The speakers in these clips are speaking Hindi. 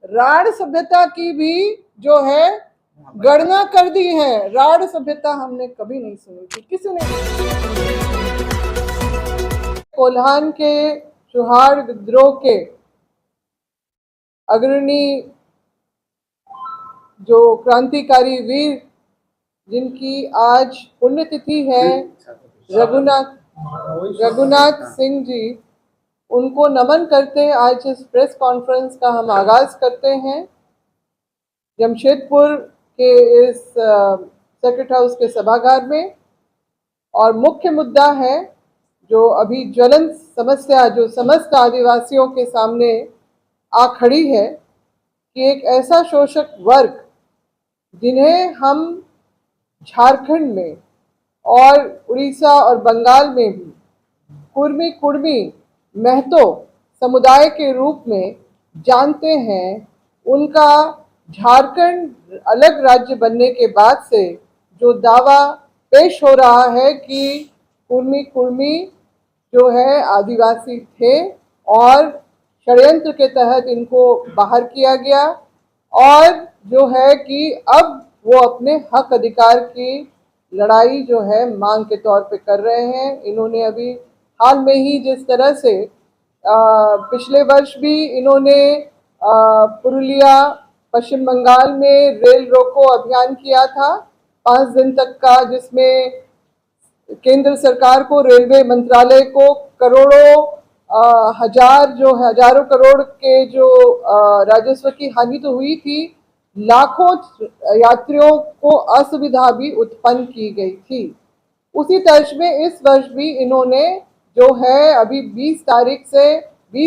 राढ़ सभ्यता की भी जो है गणना कर दी है। राढ़ सभ्यता हमने कभी नहीं सुनी थी, किसी ने नहीं। कोल्हान के चुहाड़ विद्रोह के अग्रणी जो क्रांतिकारी वीर जिनकी आज पुण्यतिथि है, रघुनाथ सिंह जी, उनको नमन करते आज इस प्रेस कॉन्फ्रेंस का हम आगाज करते हैं। जमशेदपुर के इस सर्किट हाउस के सभागार में, और मुख्य मुद्दा है जो अभी ज्वलंत समस्या जो समस्त आदिवासियों के सामने आ खड़ी है कि एक ऐसा शोषक वर्ग जिन्हें हम झारखंड में और उड़ीसा और बंगाल में भी कुर्मी कुर्मी महतो समुदाय के रूप में जानते हैं, उनका झारखंड अलग राज्य बनने के बाद से जो दावा पेश हो रहा है कि कुर्मी कुर्मी जो है आदिवासी थे और षड्यंत्र के तहत इनको बाहर किया गया, और जो है कि अब वो अपने हक अधिकार की लड़ाई जो है मांग के तौर पे कर रहे हैं। इन्होंने अभी हाल में ही जिस तरह से पिछले वर्ष भी इन्होंने पुरुलिया पश्चिम बंगाल में रेल रोको अभियान किया था 5 दिन तक का, जिसमें केंद्र सरकार को, रेलवे मंत्रालय को करोड़ों हजारों करोड़ के जो राजस्व की हानि तो हुई थी, लाखों यात्रियों को असुविधा भी उत्पन्न की गई थी। उसी तर्ज में इस वर्ष भी इन्होंने जो है अभी 20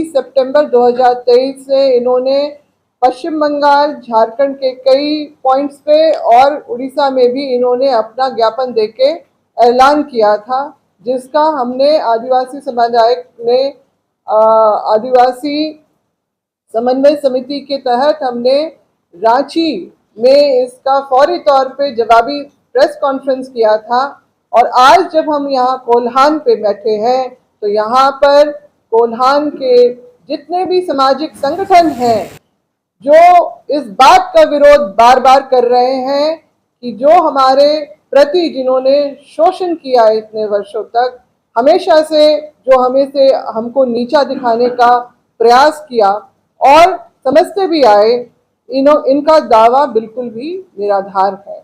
सितंबर 2023 से इन्होंने पश्चिम बंगाल, झारखंड के कई पॉइंट्स पे और उड़ीसा में भी इन्होंने अपना ज्ञापन देके ऐलान किया था, जिसका हमने आदिवासी समुदाय ने आदिवासी समन्वय समिति के तहत हमने रांची में इसका फौरी तौर पे जवाबी प्रेस कॉन्फ्रेंस किया था। और आज जब हम यहाँ कोल्हान पे बैठे हैं तो यहाँ पर कोल्हान के जितने भी सामाजिक संगठन हैं जो इस बात का विरोध बार बार कर रहे हैं कि जो हमारे प्रति जिन्होंने शोषण किया इतने वर्षों तक, हमेशा से जो हमको नीचा दिखाने का प्रयास किया और समझते भी आए, इनका दावा बिल्कुल भी निराधार है।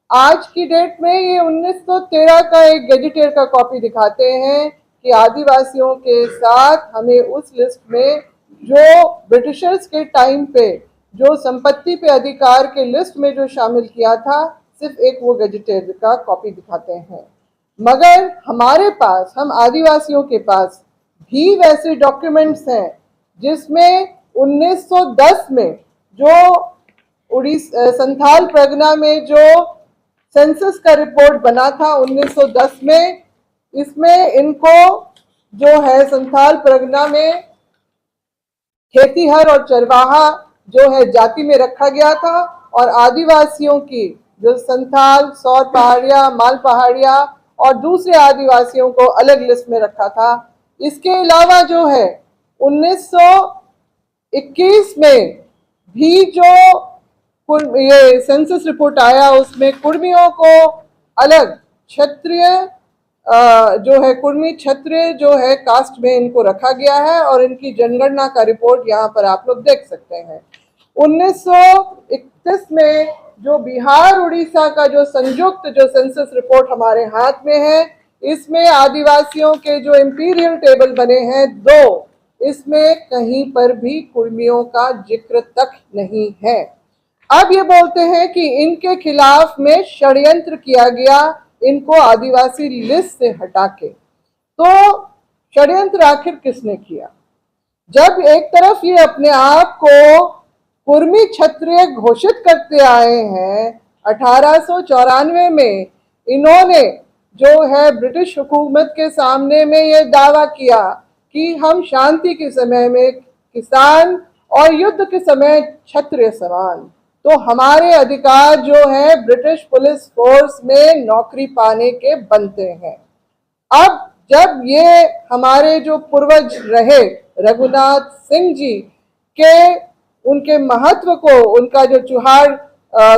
आज की डेट में ये 1913 का एक गैजेटियर का कॉपी दिखाते हैं कि आदिवासियों के साथ हमें उस लिस्ट में जो ब्रिटिशर्स के टाइम पे जो संपत्ति पे अधिकार के लिस्ट में जो शामिल किया था, सिर्फ एक वो गैजेटियर का कॉपी दिखाते हैं। मगर हमारे पास, हम आदिवासियों के पास भी वैसे डॉक्यूमेंट्स हैं जिसमें 1910 में जो संथाल परगना में जो सेंसस का रिपोर्ट बना था 1910 में, इसमें इनको जो है संथाल परगना में खेतीहर और चरवाहा जो है जाति में रखा गया था, और आदिवासियों की जो संथाल, सौर पहाड़िया, माल पहाड़िया और दूसरे आदिवासियों को अलग लिस्ट में रखा था। इसके अलावा जो है 1921 में भी जो ये सेंसस रिपोर्ट आया, उसमें कुर्मियों को अलग क्षत्रिय जो है कुर्मी क्षत्रिय जो है कास्ट में इनको रखा गया है, और इनकी जनगणना का रिपोर्ट यहाँ पर आप लोग देख सकते हैं। 1931 में जो बिहार उड़ीसा का जो संयुक्त जो सेंसस रिपोर्ट हमारे हाथ में है, इसमें आदिवासियों के जो इंपीरियल टेबल बने हैं 2, इसमें कहीं पर भी कुर्मियों का जिक्र तक नहीं है। अब ये बोलते हैं कि इनके खिलाफ में षड्यंत्र किया गया इनको आदिवासी लिस्ट से हटा के। तो षड्यंत्र आखिर किसने किया? जब एक तरफ ये अपने आप को कुर्मी क्षत्रिय घोषित करते आए हैं, 1894 में इन्होंने जो है ब्रिटिश हुकूमत के सामने में ये दावा किया कि हम शांति के समय में किसान और युद्ध के समय क्षत्रिय समान, तो हमारे अधिकार जो है ब्रिटिश पुलिस फोर्स में नौकरी पाने के बनते हैं। अब जब ये हमारे जो पूर्वज रहे रघुनाथ सिंह जी के उनके महत्व को, उनका जो चुहार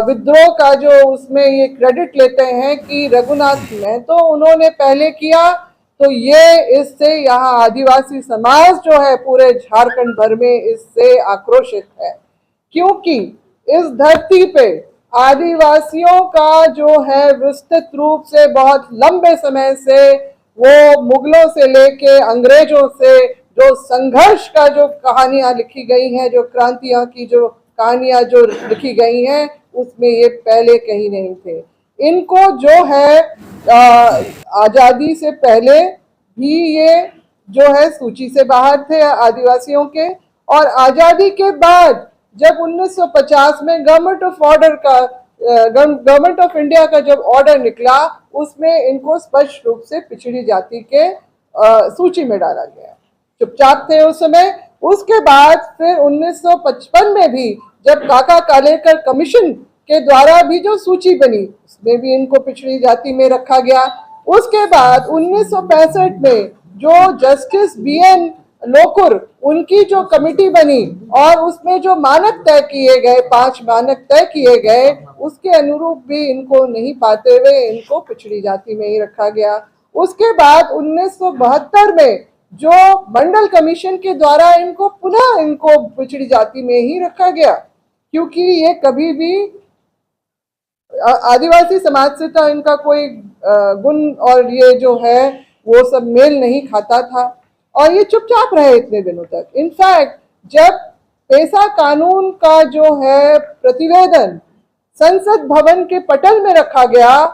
विद्रोह का जो उसमें ये क्रेडिट लेते हैं कि रघुनाथ महतो उन्होंने पहले किया, तो ये इससे यहाँ आदिवासी समाज जो है पूरे झारखंड भर में इससे आक्रोशित है, क्योंकि इस धरती पे आदिवासियों का जो है विस्तृत रूप से बहुत लंबे समय से वो मुगलों से लेके अंग्रेजों से जो संघर्ष का जो कहानियां लिखी गई हैं, जो क्रांतियां की जो कहानियां जो लिखी गई हैं, उसमें ये पहले कहीं नहीं थे। इनको जो है आजादी से पहले भी ये जो है सूची से बाहर थे आदिवासियों के, और आजादी के बाद जब 1950 में गवर्नमेंट ऑफ इंडिया का जब ऑर्डर निकला, उसमें इनको स्पष्ट रूप से पिछड़ी जाति के सूची में डाला गया। चुपचाप थे उस समय। उसके बाद फिर 1955 में भी जब काका कालेकर कमीशन के द्वारा भी जो सूची बनी, उसमें भी इनको पिछड़ी जाति में रखा गया। उसके बाद 1965 में जो जस्टिस BN लोकुर उनकी जो कमिटी बनी और उसमें जो मानक तय किए गए, 5 मानक तय किए गए, उसके अनुरूप भी इनको नहीं पाते हुए इनको पिछड़ी जाति में ही रखा गया। उसके बाद 1972 में जो मंडल कमीशन के द्वारा इनको पुनः इनको पिछड़ी जाति में ही रखा गया, क्योंकि ये कभी भी आदिवासी समाज से तो इनका कोई गुण और ये जो है वो सब मेल नहीं खाता था, और ये चुपचाप रहे इतने दिनों तक। इनफैक्ट जब पेशा कानून का जो है प्रतिवेदन संसद भवन के पटल में रखा गया,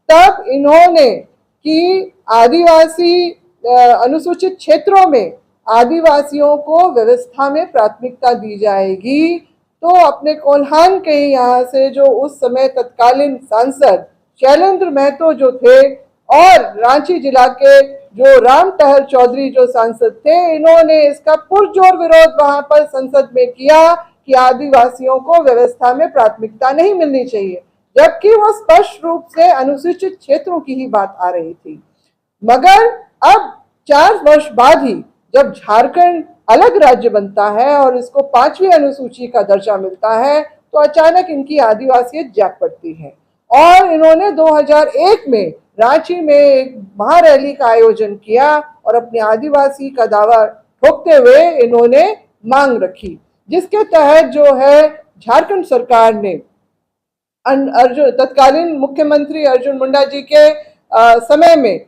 तब इन्होंने कि आदिवासी अनुसूचित क्षेत्रों में आदिवासियों को व्यवस्था में प्राथमिकता दी जाएगी, तो अपने कोल्हान के यहाँ से जो उस समय तत्कालीन सांसद शैलेंद्र महतो जो थे और रांची जिला के जो राम टहल चौधरी जो सांसद थे, इन्होंने इसका पुरजोर विरोध वहां पर संसद में किया कि आदिवासियों को व्यवस्था में प्राथमिकता नहीं मिलनी चाहिए, जबकि वो स्पष्ट रूप से अनुसूचित क्षेत्रों की ही बात आ रही थी। मगर अब 4 वर्ष बाद ही जब झारखंड अलग राज्य बनता है और इसको 5वीं अनुसूची का दर्जा मिलता है, तो अचानक इनकी आदिवासियत जाग पड़ती है और इन्होंने 2001 में रांची में एक महारैली का आयोजन किया और अपने आदिवासी का दावा ठोकते हुए इन्होंने मांग रखी, जिसके तहत जो है झारखंड सरकार ने तत्कालीन मुख्यमंत्री अर्जुन मुंडा जी के समय में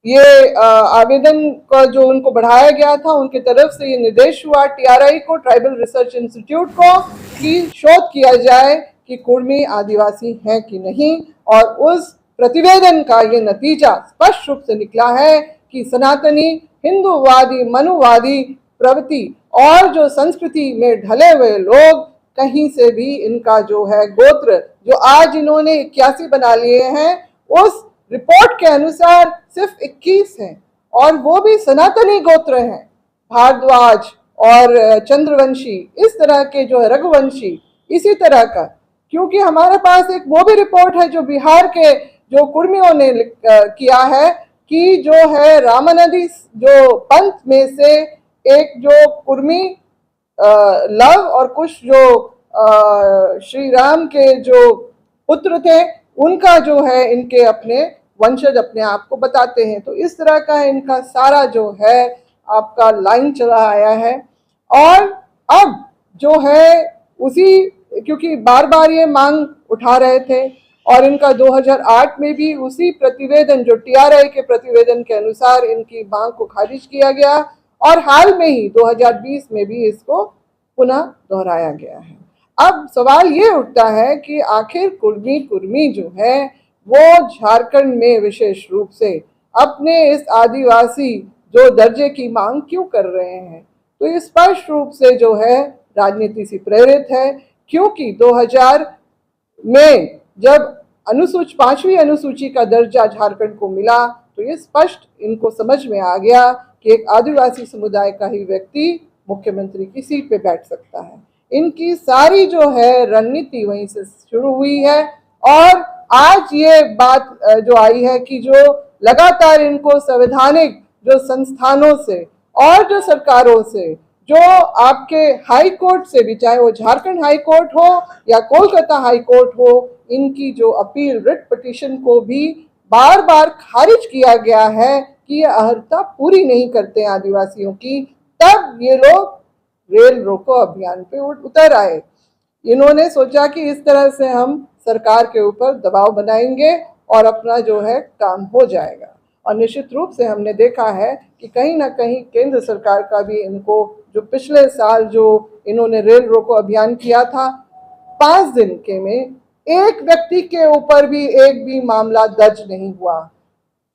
ये आवेदन का जो उनको बढ़ाया गया था, उनकी तरफ से ये निर्देश हुआ TRI को, ट्राइबल रिसर्च इंस्टीट्यूट को, कि शोध किया जाए कि कुर्मी आदिवासी हैं कि नहीं। और उस प्रतिवेदन का ये नतीजा स्पष्ट रूप से निकला है कि सनातनी हिंदूवादी मनुवादी प्रवृत्ति और जो संस्कृति में ढले हुए लोग, कहीं से भी इनका जो है गोत्र जो आज इन्होंने 81 बना लिए हैं, उस रिपोर्ट के अनुसार सिर्फ 21 हैं, और वो भी सनातनी गोत्र हैं, भारद्वाज और चंद्रवंशी, इस तरह के जो है रघुवंशी, इसी तरह का। क्योंकि हमारे पास एक वो भी रिपोर्ट है जो बिहार के जो कुर्मियों ने किया है कि जो है रामानदी जो पंथ में से एक जो कुर्मी लव और कुछ जो श्री राम के जो पुत्र थे, उनका जो है इनके अपने वंशज अपने आप को बताते हैं। तो इस तरह का इनका सारा जो है आपका लाइन चला आया है। और अब जो है उसी, क्योंकि बार बार ये मांग उठा रहे थे और इनका 2008 में भी उसी प्रतिवेदन जो TRI के प्रतिवेदन के अनुसार इनकी मांग को खारिज किया गया, और हाल में ही 2020 में भी इसको पुनः दोहराया गया है। अब सवाल ये उठता है कि आखिर कुर्मी जो है वो झारखंड में विशेष रूप से अपने इस आदिवासी जो दर्जे की मांग क्यों कर रहे हैं। तो ये स्पष्ट रूप से जो है राजनीति से प्रेरित है, क्योंकि 2000 में जब 5वीं अनुसूची का दर्जा झारखंड को मिला, तो ये स्पष्ट इनको समझ में आ गया कि एक आदिवासी समुदाय का ही व्यक्ति मुख्यमंत्री की सीट पे बैठ सकता है। इनकी सारी जो है रणनीति वहीं से शुरू हुई है, और आज ये बात जो आई है कि जो लगातार इनको संवैधानिक जो संस्थानों से और जो सरकारों से जो आपके हाई कोर्ट से भी, चाहे वो झारखंड हाई कोर्ट हो या कोलकाता हाई कोर्ट हो, इनकी जो अपील रिट पिटीशन को भी बार बार खारिज किया गया है कि ये अर्हता पूरी नहीं करते आदिवासियों की, तब ये लोग रेल रोको अभियान पे उतर आए। इन्होंने सोचा कि इस तरह से हम सरकार के ऊपर दबाव बनाएंगे और अपना जो है काम हो जाएगा। और निश्चित रूप से हमने देखा है कि कहीं ना कहीं केंद्र सरकार का भी इनको, जो पिछले साल जो इन्होंने रेल रोको अभियान किया था, 5 दिन के में एक व्यक्ति के ऊपर भी एक भी मामला दर्ज नहीं हुआ।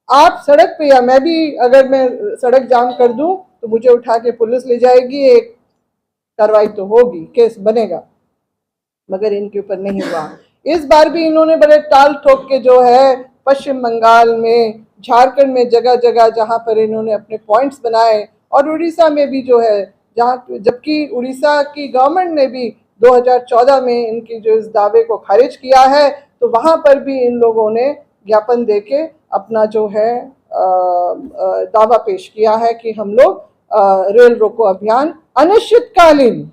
आप सड़क पे, या मैं भी अगर मैं सड़क जाम कर दूं तो मुझे उठा के पुलिस ले जाएगी, एक कार्रवाई तो होगी, केस बनेगा, मगर इनके ऊपर नहीं हुआ। इस बार भी इन्होंने बड़े टाल ठोक के जो है पश्चिम बंगाल में, झारखंड में जगह जगह जहां पर इन्होंने अपने पॉइंट्स बनाए, और उड़ीसा में भी जो है, जहाँ, जबकि उड़ीसा की गवर्नमेंट ने भी 2014 में इनकी जो इस दावे को खारिज किया है, तो वहां पर भी इन लोगों ने ज्ञापन देके अपना जो है दावा पेश किया है कि हम लोग रेल रोको अभियान अनिश्चितकालीन,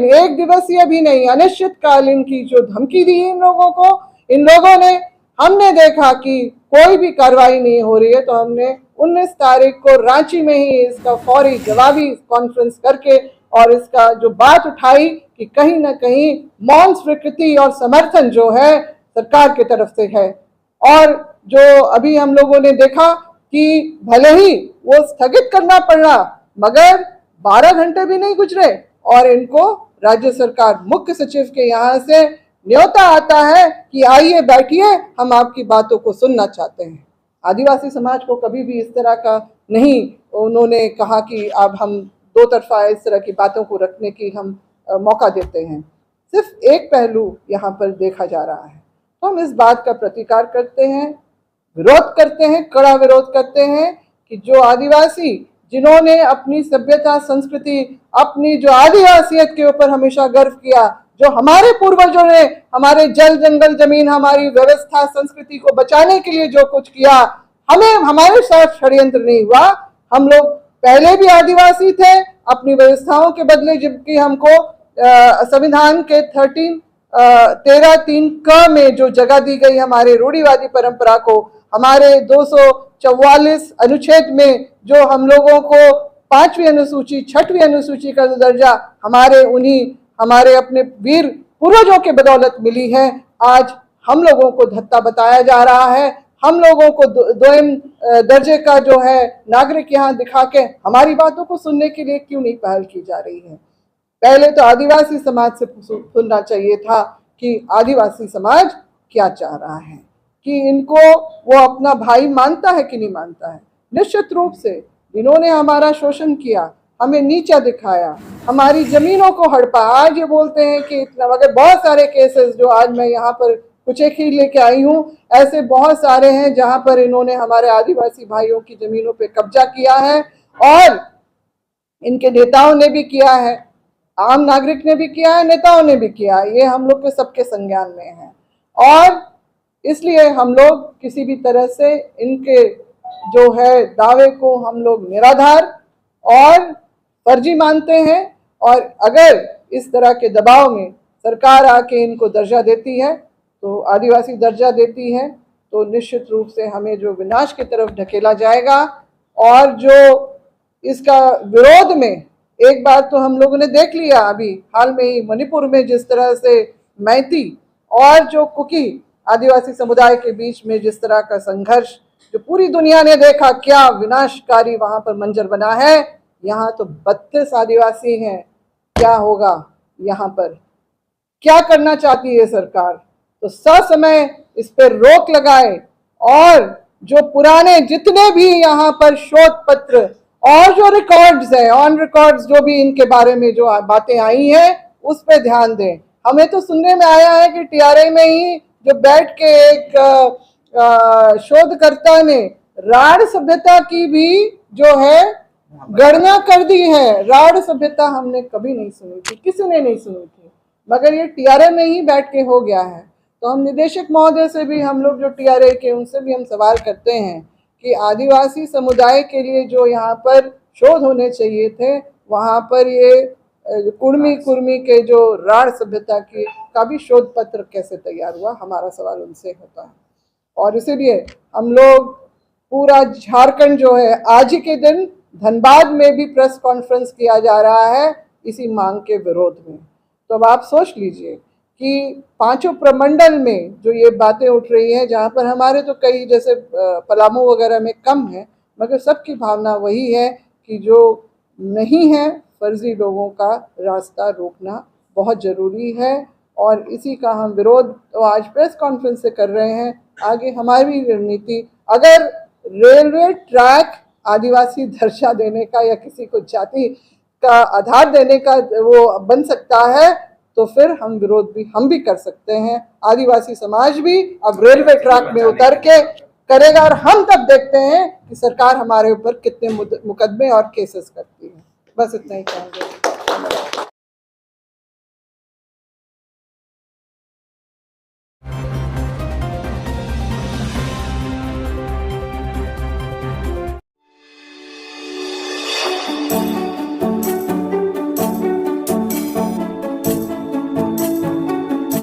एक दिवसीय भी नहीं, अनिश्चितकालीन की जो धमकी दी इन लोगों को, इन लोगों ने, हमने देखा कि कोई भी कार्रवाई नहीं हो रही है, तो हमने 19 तारीख को रांची में ही इसका फौरी जवाबी कॉन्फ्रेंस करके और इसका जो बात उठाई कि कहीं ना कहीं मौन स्वीकृति और समर्थन जो है सरकार की तरफ से है। और जो अभी हम लोगों ने देखा कि भले ही वो स्थगित करना पड़ा, मगर 12 घंटे भी नहीं गुजरे और इनको राज्य सरकार मुख्य सचिव के यहाँ से न्योता आता है कि आइए बैठिए, हम आपकी बातों को सुनना चाहते हैं। आदिवासी समाज को कभी भी इस तरह का नहीं उन्होंने कहा कि अब हम दो तरफा इस तरह की बातों को रखने की हम मौका देते हैं। सिर्फ एक पहलू यहाँ पर देखा जा रहा है, तो हम इस बात का प्रतिकार करते हैं, विरोध करते हैं, कड़ा विरोध करते हैं कि जो आदिवासी, जिन्होंने अपनी सभ्यता, संस्कृति, अपनी जो आदिवासियत के ऊपर हमेशा गर्व किया, जो हमारे पूर्वजों ने हमारे जल जंगल जमीन, हमारी व्यवस्था, संस्कृति को बचाने के लिए जो कुछ किया, हमारे साथ षड्यंत्र नहीं हुआ। हम लोग पहले भी आदिवासी थे, अपनी व्यवस्थाओं के बदले, जबकि हमको संविधान के 13(3) क में जो जगह दी गई हमारे रूढ़िवादी परंपरा को, हमारे 244 अनुच्छेद में जो हम लोगों को 5वीं अनुसूची, 6वीं अनुसूची का दर्जा हमारे अपने वीर पूर्वजों के बदौलत मिली है, आज हम लोगों को धत्ता बताया जा रहा है। हम लोगों को दोयम दर्जे का जो है नागरिक यहाँ दिखा के हमारी बातों को सुनने के लिए क्यों नहीं पहल की जा रही है। पहले तो आदिवासी समाज से सुनना चाहिए था कि आदिवासी समाज क्या चाह रहा है, कि इनको वो अपना भाई मानता है कि नहीं मानता है। निश्चित रूप से इन्होंने हमारा शोषण किया, हमें नीचा दिखाया, हमारी जमीनों को हड़पा। आज ये बोलते हैं कि इतना, मगर बहुत सारे केसेस जो आज मैं यहाँ पर कुछ एक ही लेके आई हूँ, ऐसे बहुत सारे हैं जहाँ पर इन्होंने हमारे आदिवासी भाइयों की जमीनों पे कब्जा किया है, और इनके नेताओं ने भी किया है, आम नागरिक ने भी किया है, नेताओं ने भी किया है। ये हम लोग के सबके संज्ञान में है, और इसलिए हम लोग किसी भी तरह से इनके जो है दावे को हम लोग निराधार और फर्जी मानते हैं। और अगर इस तरह के दबाव में सरकार आके इनको दर्जा देती है, तो आदिवासी दर्जा देती है, तो निश्चित रूप से हमें जो विनाश की तरफ ढकेला जाएगा। और जो इसका विरोध में, एक बार तो हम लोगों ने देख लिया अभी हाल में ही मणिपुर में, जिस तरह से मैती और जो कुकी आदिवासी समुदाय के बीच में जिस तरह का संघर्ष, जो पूरी दुनिया ने देखा, क्या विनाशकारी वहां पर मंजर बना है। यहाँ तो 32 आदिवासी हैं, क्या होगा यहाँ पर, क्या करना चाहती है सरकार? तो ससमय इस पर रोक लगाए, और जो पुराने जितने भी यहाँ पर शोध पत्र और जो रिकॉर्ड्स हैं, ऑन रिकॉर्ड्स जो भी इनके बारे में जो बातें आई हैं, उस पर ध्यान दें। हमें तो सुनने में आया है कि टीआरआई में ही जो बैठ के एक शोधकर्ता ने राढ़ सभ्यता की भी जो है गणना कर दी है। राढ़ सभ्यता हमने कभी नहीं सुनी थी, किसी ने नहीं सुनी थी, मगर ये टीआरआई में ही बैठ के हो गया है। तो हम निदेशक महोदय से भी, हम लोग जो टीआरआई के, उनसे भी हम सवाल करते हैं कि आदिवासी समुदाय के लिए जो यहाँ पर शोध होने चाहिए थे, वहाँ पर ये कुर्मी के जो राढ़ सभ्यता की का भी शोध पत्र कैसे तैयार हुआ, हमारा सवाल उनसे होता है। और इसीलिए हम लोग पूरा झारखंड जो है, आज ही के दिन धनबाद में भी प्रेस कॉन्फ्रेंस किया जा रहा है इसी मांग के विरोध में। तो अब आप सोच लीजिए कि पांचों प्रमंडल में जो ये बातें उठ रही हैं, जहाँ पर हमारे तो कई जैसे पलामू वगैरह में कम है, मगर सबकी भावना वही है कि जो नहीं है फर्जी लोगों का रास्ता रोकना बहुत ज़रूरी है। और इसी का हम विरोध तो आज प्रेस कॉन्फ्रेंस से कर रहे हैं। आगे हमारी रणनीति, अगर रेलवे ट्रैक आदिवासी दर्जा देने का या किसी को जाति का आधार देने का वो बन सकता है, तो फिर हम विरोध भी हम भी कर सकते हैं। आदिवासी समाज भी अब रेलवे ट्रैक में उतर के करेगा, और हम तब देखते हैं कि सरकार हमारे ऊपर कितने मुकदमे और केसेस करती है। बस इतना ही कहेंगे।